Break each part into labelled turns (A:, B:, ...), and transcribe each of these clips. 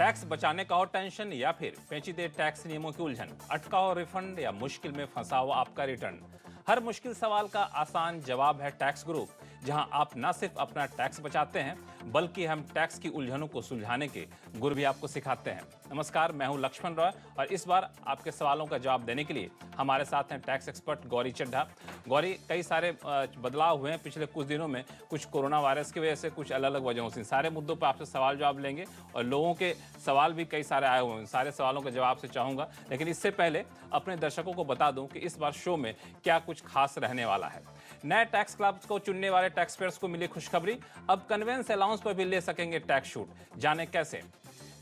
A: Tax बचाने का हो टेंशन या फिर पेचीदे टैक्स नियमों की उलझन, अटका हो रिफंड या मुश्किल में फंसा हो आपका रिटर्न, हर मुश्किल सवाल का आसान जवाब है टैक्स ग्रुप, जहां आप न सिर्फ अपना टैक्स बचाते हैं बल्कि हम टैक्स की उलझनों को सुलझाने के गुर भी आपको सिखाते हैं। नमस्कार, मैं हूं लक्ष्मण रॉय और इस बार आपके सवालों का जवाब देने के लिए हमारे साथ हैं टैक्स एक्सपर्ट गौरी चड्ढा। गौरी, कई सारे बदलाव हुए हैं पिछले कुछ दिनों में, कुछ कोरोना वायरस की वजह से, कुछ अलग अलग वजहों से। सारे मुद्दों पर आपसे सवाल जवाब लेंगे और लोगों के सवाल भी कई सारे आए हुए हैं, सारे सवालों का जवाब से चाहूंगा। लेकिन इससे पहले अपने दर्शकों को बता दूं कि इस बार शो में क्या कुछ खास रहने वाला है। नए टैक्स क्लब्स को चुनने वाले टैक्स पेयर्स को मिली खुशखबरी, अब कन्वेंस अलाउंस पर भी ले सकेंगे टैक्स छूट। जाने कैसे।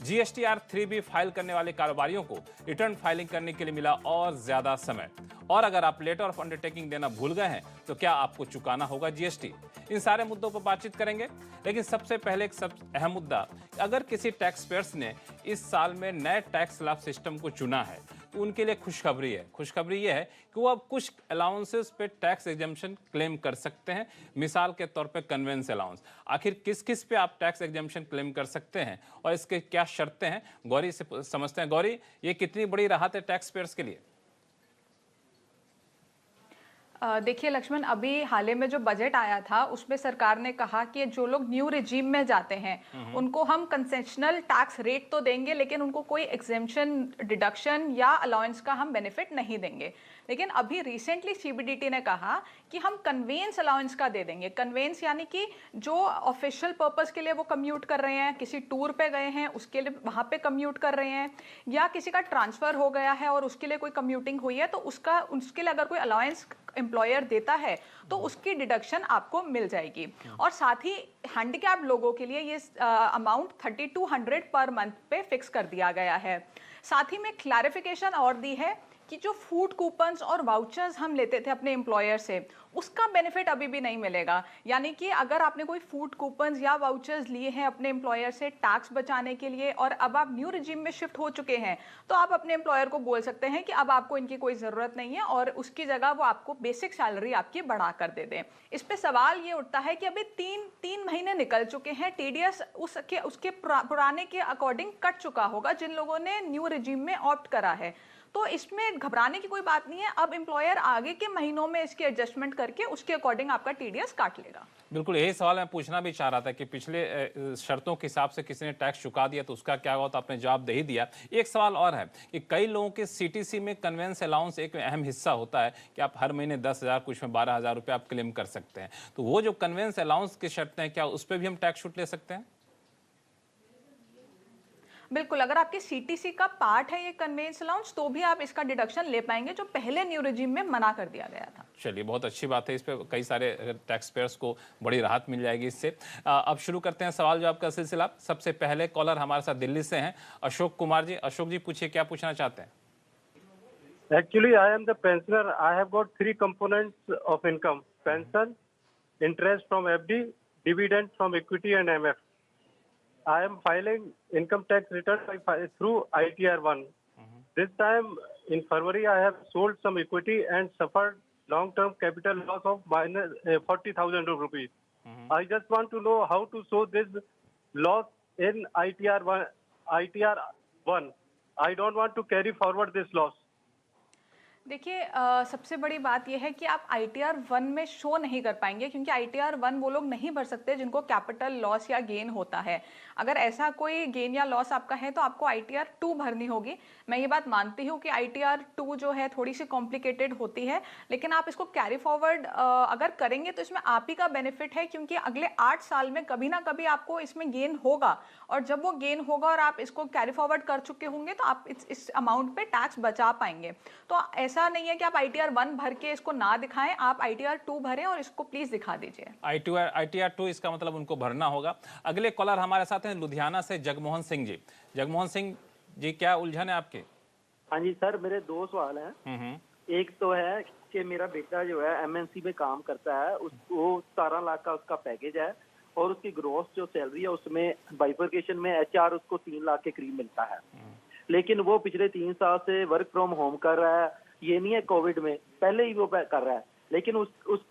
A: जीएसटीआर 3B फाइल करने वाले कारोबारियों को रिटर्न फाइलिंग करने के लिए मिला और ज्यादा समय। और अगर आप लेटर ऑफ अंडरटेकिंग देना भूल गए हैं तो क्या आपको चुकाना होगा जीएसटी। इन सारे मुद्दों पर बातचीत करेंगे। लेकिन सबसे पहले एक अहम मुद्दा, अगर किसी टैक्स पेयर्स ने इस साल में नए टैक्स स्लैब सिस्टम को चुना है तो उनके लिए खुशखबरी है। खुशखबरी यह है कि वो अब कुछ अलाउंसेस पे टैक्स एग्जम्पशन क्लेम कर सकते हैं। मिसाल के तौर पे कन्वेंस अलाउंस। आखिर किस किस पे आप टैक्स एग्जम्पशन क्लेम कर सकते हैं और इसके क्या शर्तें हैं, गौरी से समझते हैं। गौरी, ये कितनी बड़ी राहत है टैक्स पेयर्स के लिए?
B: देखिए लक्ष्मण, अभी हाल ही में जो बजट आया था उसमें सरकार ने कहा कि जो लोग न्यू रिजीम में जाते हैं उनको हम कंसेशनल टैक्स रेट तो देंगे, लेकिन उनको कोई एग्जेम्पशन, डिडक्शन या अलाउंस का हम बेनिफिट नहीं देंगे। लेकिन अभी रिसेंटली सीबीडीटी ने कहा कि हम कन्वेंस अलाउंस का दे देंगे। कन्वेंस यानी कि जो ऑफिशियल पर्पस के लिए वो कम्यूट कर रहे हैं, किसी टूर पे गए हैं उसके लिए वहां पे कम्यूट कर रहे हैं, या किसी का ट्रांसफर हो गया है और उसके लिए कोई कम्यूटिंग हुई है, तो उसके लिए अगर कोई अलाउंस एम्प्लॉयर देता है तो उसकी डिडक्शन आपको मिल जाएगी। और साथ ही हैंडीकैप लोगों के लिए ये अमाउंट 3200 पर मंथ पे फिक्स कर दिया गया है। साथ ही में क्लैरिफिकेशन और दी है कि जो फूड कूपन्स और वाउचर्स हम लेते थे अपने एम्प्लॉयर से, उसका बेनिफिट अभी भी नहीं मिलेगा। यानी कि अगर आपने कोई फूड कूपन्स या वाउचर्स लिए हैं अपने एम्प्लॉयर से टैक्स बचाने के लिए और अब आप न्यू रिजीम में शिफ्ट हो चुके हैं, तो आप अपने एम्प्लॉयर को बोल सकते हैं कि अब आपको इनकी कोई ज़रूरत नहीं है और उसकी जगह वो आपको बेसिक सैलरी आपकी बढ़ा कर दे दें। इस पर सवाल ये उठता है कि अभी तीन महीने निकल चुके हैं, टीडीएस उसके पुराने के अकॉर्डिंग कट चुका होगा जिन लोगों ने न्यू रिजीम में ऑप्ट करा है। तो इसमें घबराने की कोई बात नहीं है। अब एम्प्लॉयर आगे के महीनों में इसकी एडजस्टमेंट करके उसके अकॉर्डिंग आपका टीडीएस काट लेगा।
A: बिल्कुल, यही सवाल मैं पूछना भी चाह रहा था कि पिछले शर्तों के हिसाब से किसी ने टैक्स चुका दिया तो उसका क्या हुआ, तो आपने जवाब दे ही दिया। एक सवाल और है कि कई लोगों के सीटीसी में कन्वेंस अलाउंस एक अहम हिस्सा होता है कि आप हर महीने 10,000, कुछ में 12,000 रुपये आप क्लेम कर सकते हैं। तो वो जो कन्वेंस अलाउंस की शर्तें हैं, क्या उस पर भी हम टैक्स छूट ले सकते हैं?
B: बिल्कुल, अगर आपके सीटीसी का पार्ट है ये कन्वेंस अलाउंस तो भी आप इसका डिडक्शन ले पाएंगे, जो पहले न्यू रिजीम में मना कर दिया गया था।
A: चलिए, बहुत अच्छी बात है। इस पे कई सारे टैक्स पेयर्स को बड़ी राहत मिल जाएगी इससे। अब शुरू करते हैं सवाल जवाब का सिलसिला। सबसे पहले कॉलर हमारे साथ दिल्ली से हैं अशोक कुमार जी। अशोक जी, पूछिए, क्या पूछना चाहते हैं?
C: Actually, I am the pensioner. I have got three components of income: pension, interest from FD, dividend from equity, and MF. I am filing income tax return through ITR1. This time in February, I have sold some equity and suffered long-term capital loss of minus 40,000 rupees. I just want to know how to show this loss in ITR1. ITR1. I don't want to carry forward this loss.
B: देखिए, सबसे बड़ी बात यह है कि आप ITR1 में show नहीं कर पाएंगे, क्योंकि ITR1 वो लोग नहीं भर सकते जिनको कैपिटल लॉस या गेन होता है। अगर ऐसा कोई गेन या लॉस आपका है तो आपको ITR2 भरनी होगी। मैं ये बात मानती हूँ कि ITR2 जो है थोड़ी सी कॉम्प्लिकेटेड होती है, लेकिन आप इसको कैरी फॉरवर्ड अगर करेंगे तो इसमें आप ही का बेनिफिट है, क्योंकि अगले 8 साल में कभी ना कभी आपको इसमें गेन होगा, और जब वो गेन होगा और आप इसको कैरी फॉरवर्ड कर चुके होंगे तो आप इस अमाउंट पे टैक्स बचा पाएंगे। तो ऐसा नहीं है कि आप ITR1 भर के इसको ना दिखाएं, आप ITR2 भरें और इसको प्लीज दिखा दीजिए।
A: ITR2 इसका मतलब उनको भरना होगा। अगले कॉलर हमारे साथ हैं लुधियाना से जगमोहन सिंह जी। जगमोहन सिंह जी, क्या उलझन है आपके?
D: हाँ जी सर, मेरे दो सवाल हैं। एक तो है कि मेरा बेटा जो है MNC में काम करता है, वो 17 लाख का उसका पैकेज है और उसकी ग्रोस जो सैलरी है उसमें बाइफरकेशन में HR उसको 3 लाख के करीब मिलता है। लेकिन वो पिछले 3 साल से वर्क फ्रॉम होम कर रहा है। ये नहीं है कोविड में, पहले ही वो कर रहा है। लेकिन उस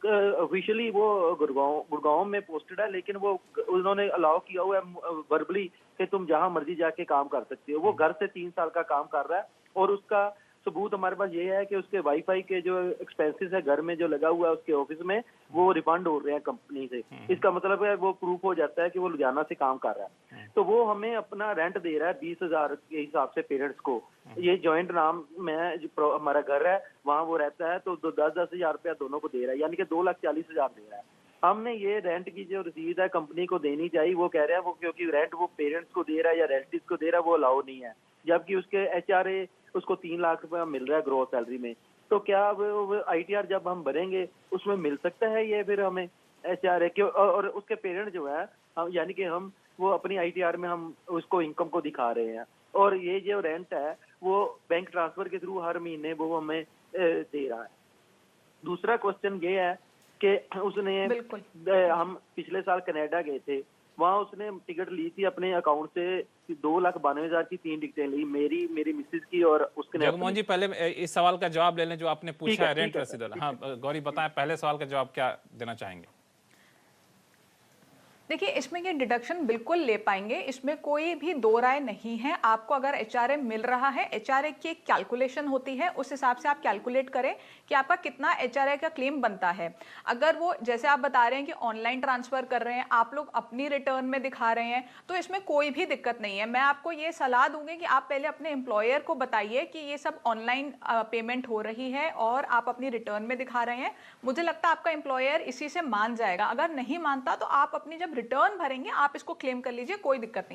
D: ऑफिशियली वो गुड़गांव में पोस्टेड है, लेकिन वो उन्होंने अलाउ किया हुआ है वर्बली कि तुम जहां मर्जी जाके काम कर सकते हो। वो घर से 3 साल का काम कर रहा है और उसका सबूत हमारे पास ये है कि उसके वाईफाई के जो एक्सपेंसेस है घर में जो लगा हुआ है उसके ऑफिस में, वो रिफंड हो रहे हैं कंपनी से। इसका मतलब है वो प्रूफ हो जाता है कि वो लुधियाना से काम कर रहा है। तो वो हमें अपना रेंट दे रहा है 20,000 के हिसाब से पेरेंट्स को। ये जॉइंट नाम में जो हमारा घर है वहाँ वो रहता है, तो 10-10 हजार रुपया दोनों को दे रहा है, यानी कि 2,40,000 दे रहा है। हमने ये रेंट की जो रसीद है कंपनी को देनी चाहिए, वो कह रहे हैं वो क्योंकि रेंट वो पेरेंट्स को दे रहा है या रेलेटिव्स को दे रहा है, वो अलाउ नहीं है, जबकि उसके HRA उसको 3 लाख रुपया मिल रहा है ग्रोथ सैलरी में। तो क्या वो ITR जब हम भरेंगे उसमें मिल सकता है ये फिर हमें HRA के? और उसके पेरेंट जो है यानी कि हम वो अपनी ITR में हम उसको इनकम को दिखा रहे हैं, और ये जो रेंट है वो बैंक ट्रांसफर के थ्रू हर महीने वो हमें दे रहा है। दूसरा क्वेश्चन ये है कि उसने हम पिछले साल कनाडा गए थे, वहाँ उसने टिकट ली थी अपने अकाउंट से 2,92,000 की 3 टिकटें ली, मेरी मिसेज की और उसके।
A: जगमोहन जी पहले इस सवाल का जवाब ले लें जो आपने पूछा है रेंट रसीद वाला। हाँ गौरी बताएं, पहले सवाल का जवाब क्या देना चाहेंगे?
B: देखिए, इसमें ये डिडक्शन बिल्कुल ले पाएंगे, इसमें कोई भी दो राय नहीं है। आपको अगर HRA मिल रहा है, HRA की एक कैलकुलेशन होती है, उस हिसाब से आप कैलकुलेट करें कि आपका कितना HRA का क्लेम बनता है। अगर वो जैसे आप बता रहे हैं कि ऑनलाइन ट्रांसफर कर रहे हैं, आप लोग अपनी रिटर्न में दिखा रहे हैं, तो इसमें कोई भी दिक्कत नहीं है। मैं आपको ये सलाह दूंगी कि आप पहले अपने एम्प्लॉयर को बताइए कि ये सब ऑनलाइन पेमेंट हो रही है और आप अपनी रिटर्न में दिखा रहे हैं। मुझे लगता है आपका एम्प्लॉयर इसी से मान जाएगा। अगर नहीं मानता तो आप अपनी जब रिटर्न भरेंगे आप इसको क्लेम कर लीजिए, कोई दिक्कत नहीं।